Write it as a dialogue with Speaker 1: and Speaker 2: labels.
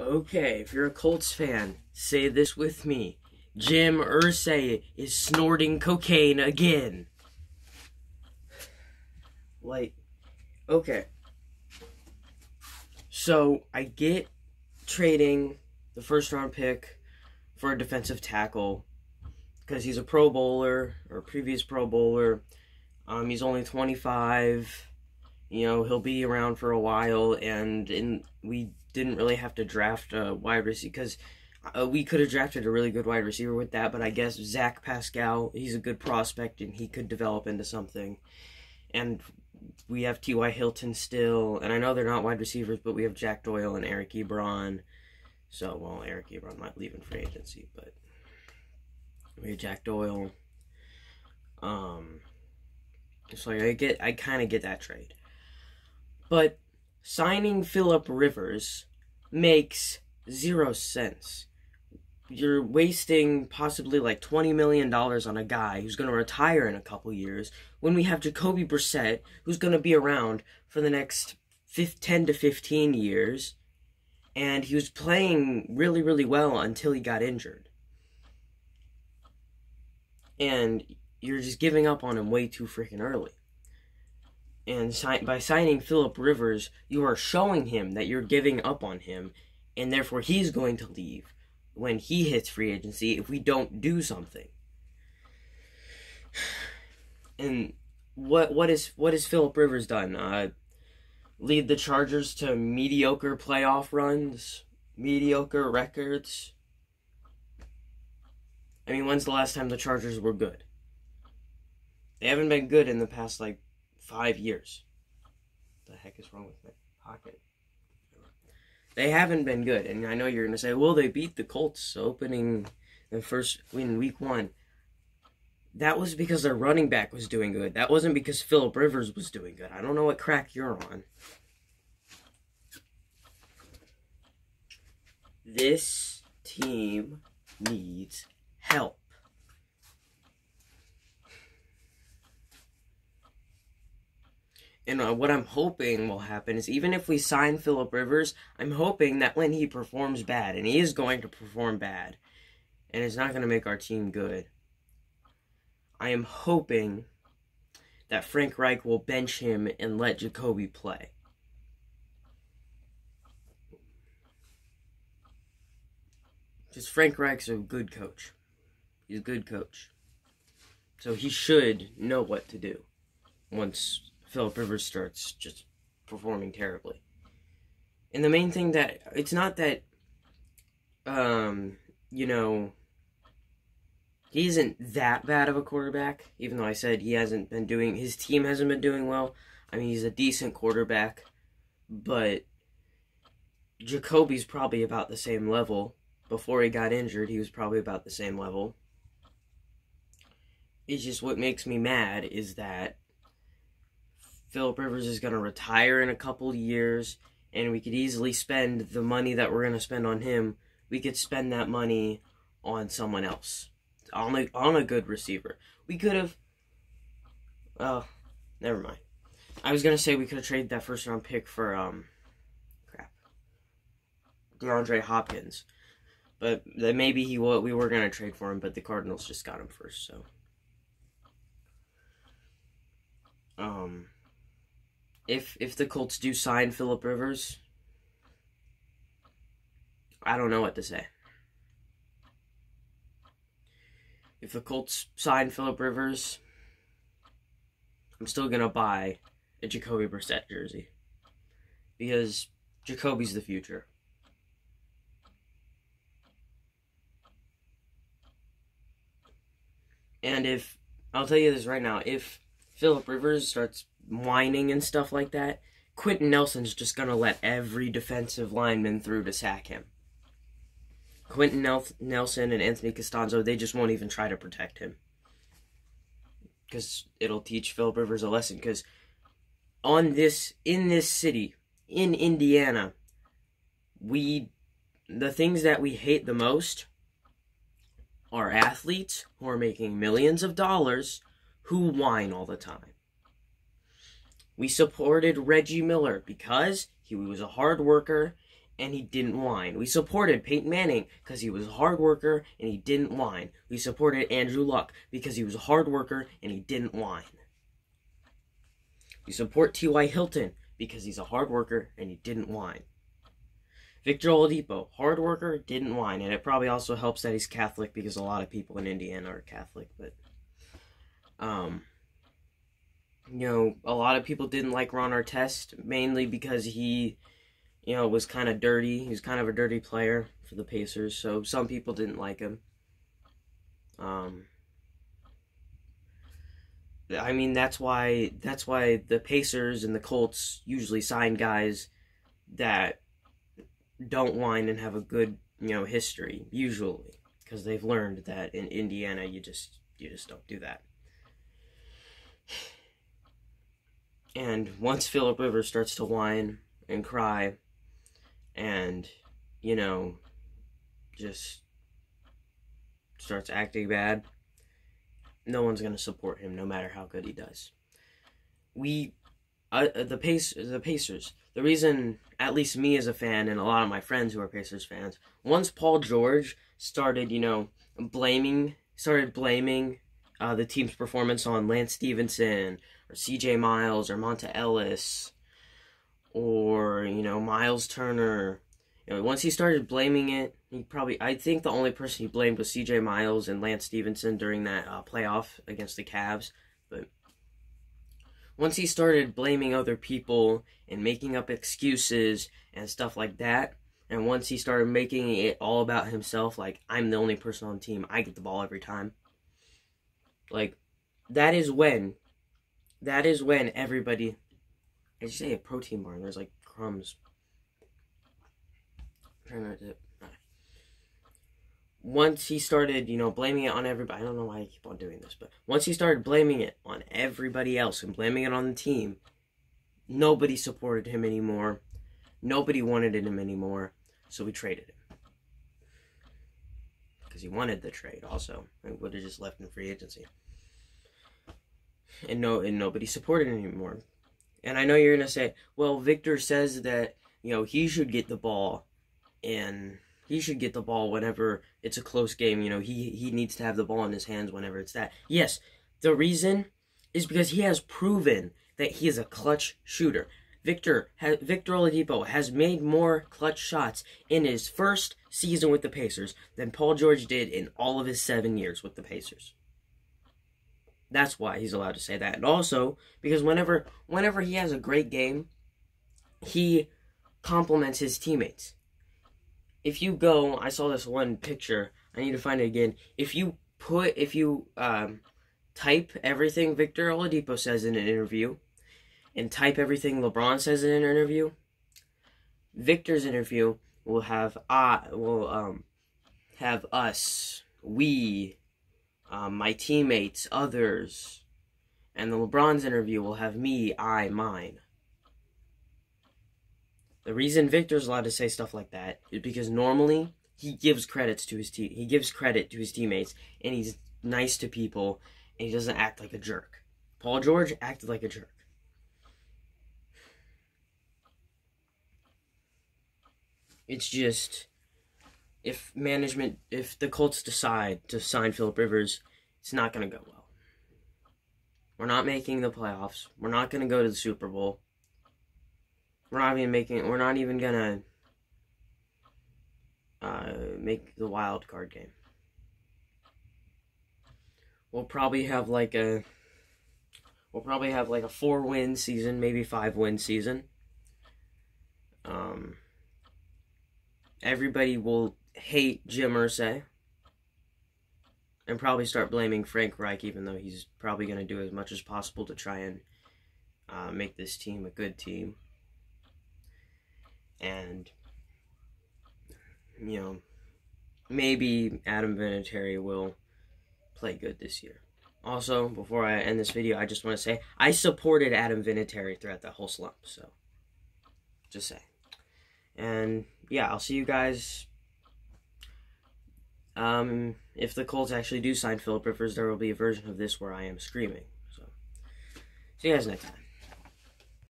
Speaker 1: Okay, if you're a Colts fan, say this with me. Jim Irsay is snorting cocaine again. Okay. So, I get trading the first round pick for a defensive tackle because he's a Pro Bowler or a previous Pro Bowler. He's only 25. He'll be around for a while, and we didn't really have to draft a wide receiver because we could have drafted a really good wide receiver with that, but I guess Zach Pascal, he's a good prospect, and he could develop into something. And we have T.Y. Hilton still, and I know they're not wide receivers, but we have Jack Doyle and Eric Ebron. So, well, Eric Ebron might leave in free agency, but we have Jack Doyle. So I kind of get that trade. But signing Phillip Rivers makes 0 sense. You're wasting possibly like $20 million on a guy who's going to retire in a couple years when we have Jacoby Brissett, who's going to be around for the next 10 to 15 years, and he was playing really, really well until he got injured. And you're just giving up on him way too freaking early. And by signing Phillip Rivers, you are showing him that you're giving up on him, and therefore he's going to leave when he hits free agency if we don't do something. And what has Phillip Rivers done? Lead the Chargers to mediocre playoff runs, mediocre records. I mean, when's the last time the Chargers were good? They haven't been good in the past 5 years. What the heck is wrong with my pocket? They haven't been good, and I know you're going to say, well, they beat the Colts opening the first win week 1. That was because their running back was doing good. That wasn't because Phillip Rivers was doing good. I don't know what crack you're on. This team needs help. And what I'm hoping will happen is even if we sign Phillip Rivers, I'm hoping that when he performs bad, and he is going to perform bad, and it's not going to make our team good, I am hoping that Frank Reich will bench him and let Jacoby play. Because Frank Reich's a good coach. He's a good coach. So he should know what to do once Phillip Rivers starts just performing terribly. And the main thing that, it's not that, he isn't that bad of a quarterback, even though I said his team hasn't been doing well. I mean, he's a decent quarterback, but Jacoby's probably about the same level. Before he got injured, he was probably about the same level. It's just what makes me mad is that Phillip Rivers is going to retire in a couple years, and we could easily spend the money that we're going to spend on him. We could spend that money on someone else, on a good receiver. We could have... Oh, never mind. I was going to say we could have traded that first-round pick for, DeAndre Hopkins. But that maybe we were going to trade for him, but the Cardinals just got him first, so... If the Colts do sign Phillip Rivers, I don't know what to say. If the Colts sign Phillip Rivers, I'm still going to buy a Jacoby Brissett jersey. Because Jacoby's the future. And I'll tell you this right now, if Phillip Rivers starts whining and stuff like that, Quentin Nelson's just going to let every defensive lineman through to sack him. Quentin Nelson and Anthony Costanzo, they just won't even try to protect him. Because it'll teach Phillip Rivers a lesson. Because in this city, in Indiana, the things that we hate the most are athletes who are making millions of dollars who whine all the time. We supported Reggie Miller because he was a hard worker and he didn't whine. We supported Peyton Manning because he was a hard worker and he didn't whine. We supported Andrew Luck because he was a hard worker and he didn't whine. We support T.Y. Hilton because he's a hard worker and he didn't whine. Victor Oladipo, hard worker, didn't whine. And it probably also helps that he's Catholic because a lot of people in Indiana are Catholic. But, you know, a lot of people didn't like Ron Artest, mainly because he, you know, was kind of dirty. He was kind of a dirty player for the Pacers. So some people didn't like him. I mean, that's why the Pacers and the Colts usually sign guys that don't whine and have a good, you know, history, usually, because they've learned that in Indiana you just don't do that. And once Phillip Rivers starts to whine and cry and, you know, just starts acting bad, no one's going to support him no matter how good he does. The Pacers, the reason, at least me as a fan and a lot of my friends who are Pacers fans, once Paul George started, you know, blaming the team's performance on Lance Stevenson or C.J. Miles or Monta Ellis or, you know, Miles Turner, you know, once he started blaming it, I think the only person he blamed was C.J. Miles and Lance Stevenson during that playoff against the Cavs. But once he started blaming other people and making up excuses and stuff like that, and once he started making it all about himself, like, I'm the only person on the team, I get the ball every time, like, that is when everybody, I just say a protein bar and there's, like, crumbs. Once he started, you know, blaming it on everybody, I don't know why I keep on doing this, but once he started blaming it on everybody else and blaming it on the team, nobody supported him anymore. Nobody wanted him anymore, so we traded him. Because he wanted the trade also. It would have just left in free agency. And nobody supported him anymore. And I know you're going to say, well, Victor says that, you know, he should get the ball, and he should get the ball whenever it's a close game. You know, he needs to have the ball in his hands whenever it's that. Yes, the reason is because he has proven that he is a clutch shooter. Victor Oladipo has made more clutch shots in his first season with the Pacers than Paul George did in all of his 7 years with the Pacers. That's why he's allowed to say that. And also, because whenever he has a great game, he compliments his teammates. If you go, I saw this one picture, I need to find it again. If you type everything Victor Oladipo says in an interview, and type everything LeBron says in an interview, Victor's interview will have us, we, my teammates, others, and the LeBron's interview will have me, I, mine. The reason Victor's allowed to say stuff like that is because normally he gives credits to his team. He gives credit to his teammates, and he's nice to people, and he doesn't act like a jerk. Paul George acted like a jerk. It's just, if the Colts decide to sign Phillip Rivers, it's not going to go well. We're not making the playoffs. We're not going to go to the Super Bowl. We're not even going to make the wild card game. We'll probably have like a 4-win season, maybe 5-win season. Everybody will hate Jim Irsay and probably start blaming Frank Reich, even though he's probably going to do as much as possible to try and make this team a good team. And, you know, maybe Adam Vinatieri will play good this year. Also, before I end this video, I just want to say I supported Adam Vinatieri throughout that whole slump, so just saying. And yeah, I'll see you guys. If the Colts actually do sign Phillip Rivers, there will be a version of this where I am screaming. So, see you guys next time.